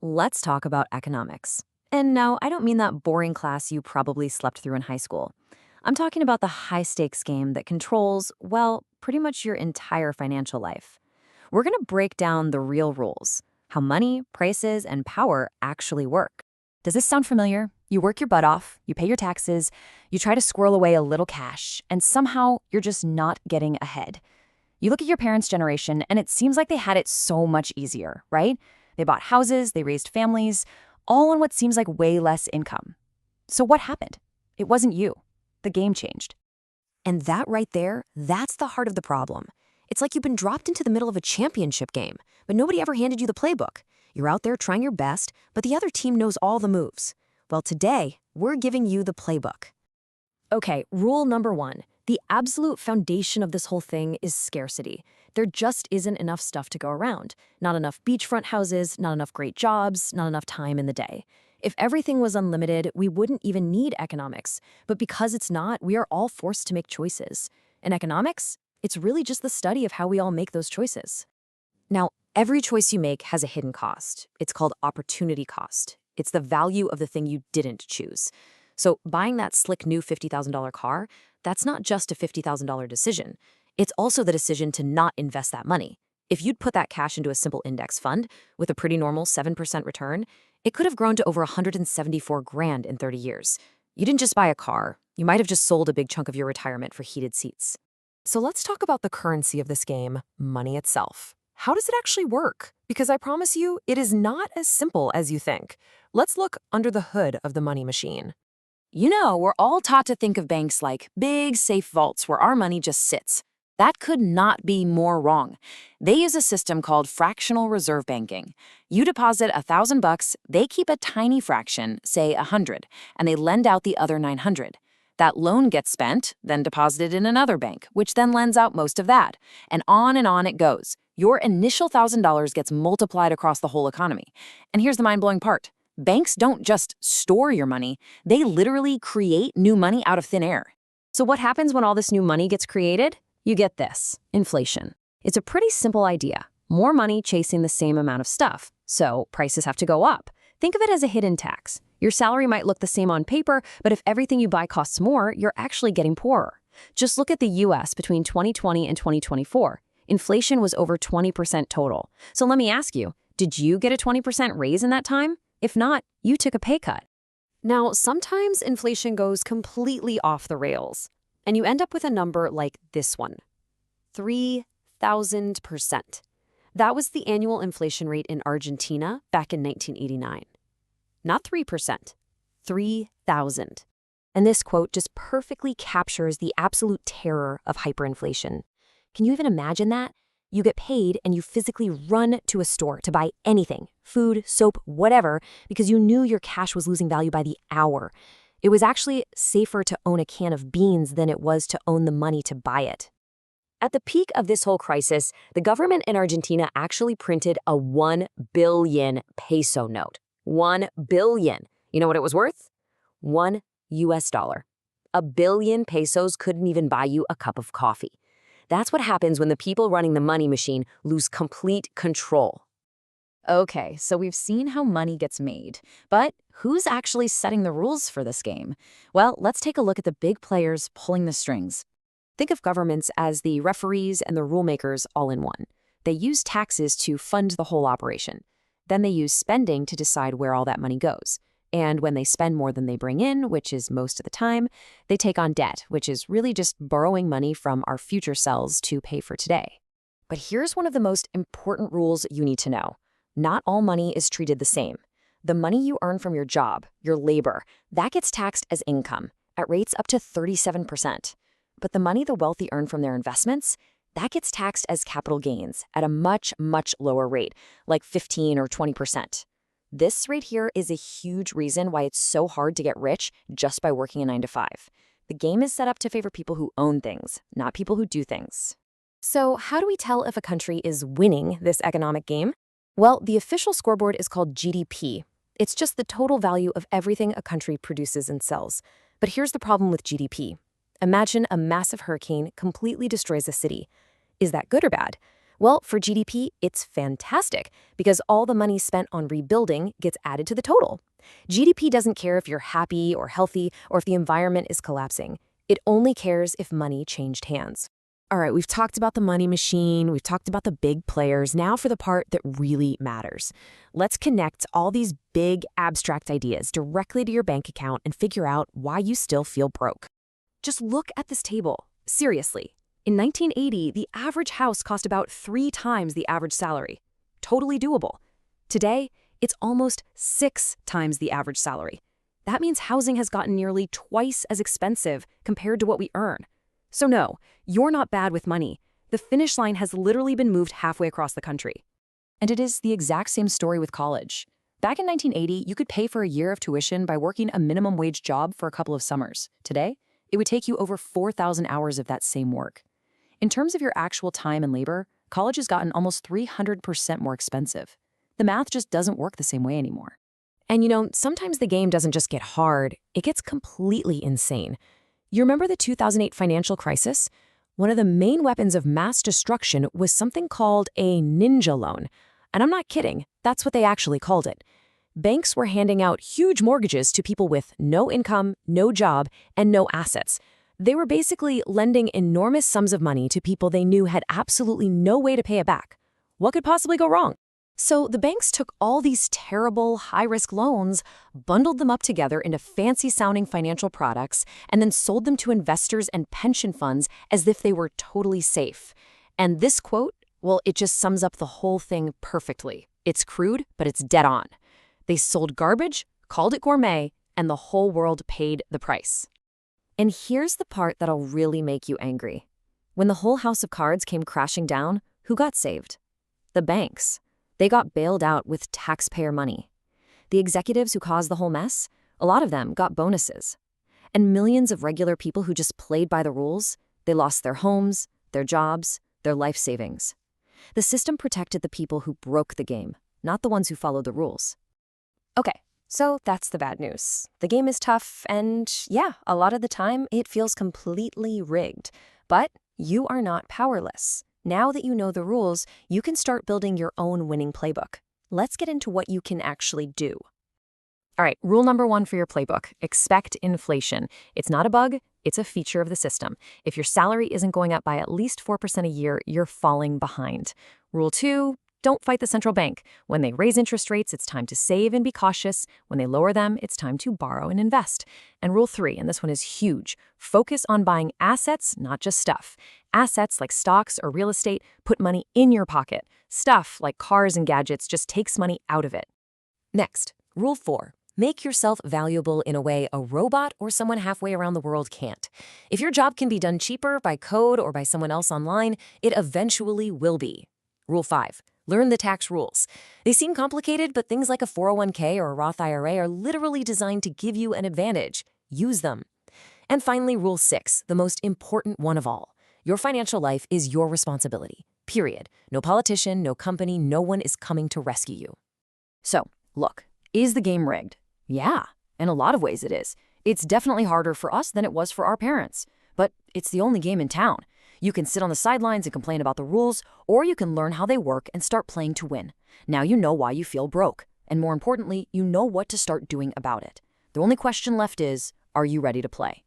let's talk about economics. And no, I don't mean that boring class you probably slept through in high school. I'm talking about the high stakes game that controls, well, pretty much your entire financial life. We're going to break down the real rules, how money, prices, and power actually work. Does this sound familiar? You work your butt off, you pay your taxes, you try to squirrel away a little cash, and somehow you're just not getting ahead. You look at your parents' generation, and it seems like they had it so much easier, right? They bought houses, they raised families, all on what seems like way less income. So what happened? It wasn't you. The game changed. And that right there, that's the heart of the problem. It's like you've been dropped into the middle of a championship game, but nobody ever handed you the playbook. You're out there trying your best, but the other team knows all the moves. Well, today, we're giving you the playbook. Okay, rule number one. The absolute foundation of this whole thing is scarcity. There just isn't enough stuff to go around. Not enough beachfront houses, not enough great jobs, not enough time in the day. If everything was unlimited, we wouldn't even need economics. But because it's not, we are all forced to make choices. In economics, it's really just the study of how we all make those choices. Now, every choice you make has a hidden cost. It's called opportunity cost. It's the value of the thing you didn't choose. So buying that slick new $50,000 car, that's not just a $50,000 decision. It's also the decision to not invest that money. If you'd put that cash into a simple index fund with a pretty normal 7% return, it could have grown to over 174 grand in 30 years. You didn't just buy a car. You might have just sold a big chunk of your retirement for heated seats. So let's talk about the currency of this game, money itself. How does it actually work? Because I promise you, it is not as simple as you think. Let's look under the hood of the money machine. You know, we're all taught to think of banks like big, safe vaults where our money just sits. That could not be more wrong. They use a system called fractional reserve banking. You deposit $1,000, they keep a tiny fraction, say 100, and they lend out the other 900. That loan gets spent, then deposited in another bank, which then lends out most of that. And on it goes. Your initial $1,000 gets multiplied across the whole economy. And here's the mind-blowing part. Banks don't just store your money, they literally create new money out of thin air. So what happens when all this new money gets created? You get this, inflation. It's a pretty simple idea. More money chasing the same amount of stuff, so prices have to go up. Think of it as a hidden tax. Your salary might look the same on paper, but if everything you buy costs more, you're actually getting poorer. Just look at the US between 2020 and 2024. Inflation was over 20% total. So let me ask you, did you get a 20% raise in that time? If not, you took a pay cut. Now, sometimes inflation goes completely off the rails, and you end up with a number like this one, 3,000%. That was the annual inflation rate in Argentina back in 1989. Not 3%, 3,000. And this quote just perfectly captures the absolute terror of hyperinflation. Can you even imagine that? You get paid and you physically run to a store to buy anything, food, soap, whatever, because you knew your cash was losing value by the hour. It was actually safer to own a can of beans than it was to own the money to buy it. At the peak of this whole crisis, the government in Argentina actually printed a 1 billion peso note. 1 billion. You know what it was worth? $1. A billion pesos couldn't even buy you a cup of coffee. That's what happens when the people running the money machine lose complete control. Okay, so we've seen how money gets made, but who's actually setting the rules for this game? Well, let's take a look at the big players pulling the strings. Think of governments as the referees and the rule makers all in one. They use taxes to fund the whole operation. Then they use spending to decide where all that money goes. And when they spend more than they bring in, which is most of the time, they take on debt, which is really just borrowing money from our future selves to pay for today. But here's one of the most important rules you need to know. Not all money is treated the same. The money you earn from your job, your labor, that gets taxed as income at rates up to 37%. But the money the wealthy earn from their investments, that gets taxed as capital gains at a much, much lower rate, like 15 or 20%. This right here is a huge reason why it's so hard to get rich just by working a 9-to-5. The game is set up to favor people who own things, not people who do things. So how do we tell if a country is winning this economic game? Well, the official scoreboard is called GDP. It's just the total value of everything a country produces and sells. But here's the problem with GDP. Imagine a massive hurricane completely destroys a city. Is that good or bad? Well, for GDP, it's fantastic because all the money spent on rebuilding gets added to the total. GDP doesn't care if you're happy or healthy or if the environment is collapsing. It only cares if money changed hands. All right, we've talked about the money machine, we've talked about the big players. Now for the part that really matters. Let's connect all these big abstract ideas directly to your bank account and figure out why you still feel broke. Just look at this table. Seriously. In 1980, the average house cost about 3 times the average salary. Totally doable. Today, it's almost 6 times the average salary. That means housing has gotten nearly twice as expensive compared to what we earn. So no, you're not bad with money. The finish line has literally been moved halfway across the country. And it is the exact same story with college. Back in 1980, you could pay for a year of tuition by working a minimum wage job for a couple of summers. Today, it would take you over 4,000 hours of that same work. In terms of your actual time and labor, college has gotten almost 300% more expensive. The math just doesn't work the same way anymore. And sometimes the game doesn't just get hard, it gets completely insane. You remember the 2008 financial crisis? One of the main weapons of mass destruction was something called a ninja loan. And I'm not kidding, that's what they actually called it. Banks were handing out huge mortgages to people with no income, no job, and no assets. They were basically lending enormous sums of money to people they knew had absolutely no way to pay it back. What could possibly go wrong? So the banks took all these terrible, high-risk loans, bundled them up together into fancy-sounding financial products, and then sold them to investors and pension funds as if they were totally safe. And this quote, well, it just sums up the whole thing perfectly. It's crude, but it's dead on. They sold garbage, called it gourmet, and the whole world paid the price. And here's the part that'll really make you angry. When the whole house of cards came crashing down, who got saved? The banks. They got bailed out with taxpayer money. The executives who caused the whole mess, a lot of them got bonuses. And millions of regular people who just played by the rules, they lost their homes, their jobs, their life savings. The system protected the people who broke the game, not the ones who followed the rules. Okay, so that's the bad news. The game is tough, and yeah, a lot of the time it feels completely rigged. But you are not powerless. Now that you know the rules, you can start building your own winning playbook. Let's get into what you can actually do. All right, rule number 1 for your playbook: expect inflation. It's not a bug, it's a feature of the system. If your salary isn't going up by at least 4% a year, you're falling behind. Rule 2, don't fight the central bank. When they raise interest rates, it's time to save and be cautious. When they lower them, it's time to borrow and invest. And rule 3, and this one is huge, focus on buying assets, not just stuff. Assets like stocks or real estate put money in your pocket. Stuff like cars and gadgets just takes money out of it. Next, rule 4. Make yourself valuable in a way a robot or someone halfway around the world can't. If your job can be done cheaper by code or by someone else online, it eventually will be. Rule 5. Learn the tax rules. They seem complicated, but things like a 401k or a Roth IRA are literally designed to give you an advantage. Use them. And finally, rule 6, the most important one of all. Your financial life is your responsibility. Period. No politician, no company, no one is coming to rescue you. So, look, is the game rigged? Yeah, in a lot of ways it is. It's definitely harder for us than it was for our parents. But it's the only game in town. You can sit on the sidelines and complain about the rules, or you can learn how they work and start playing to win. Now you know why you feel broke. And more importantly, you know what to start doing about it. The only question left is, are you ready to play?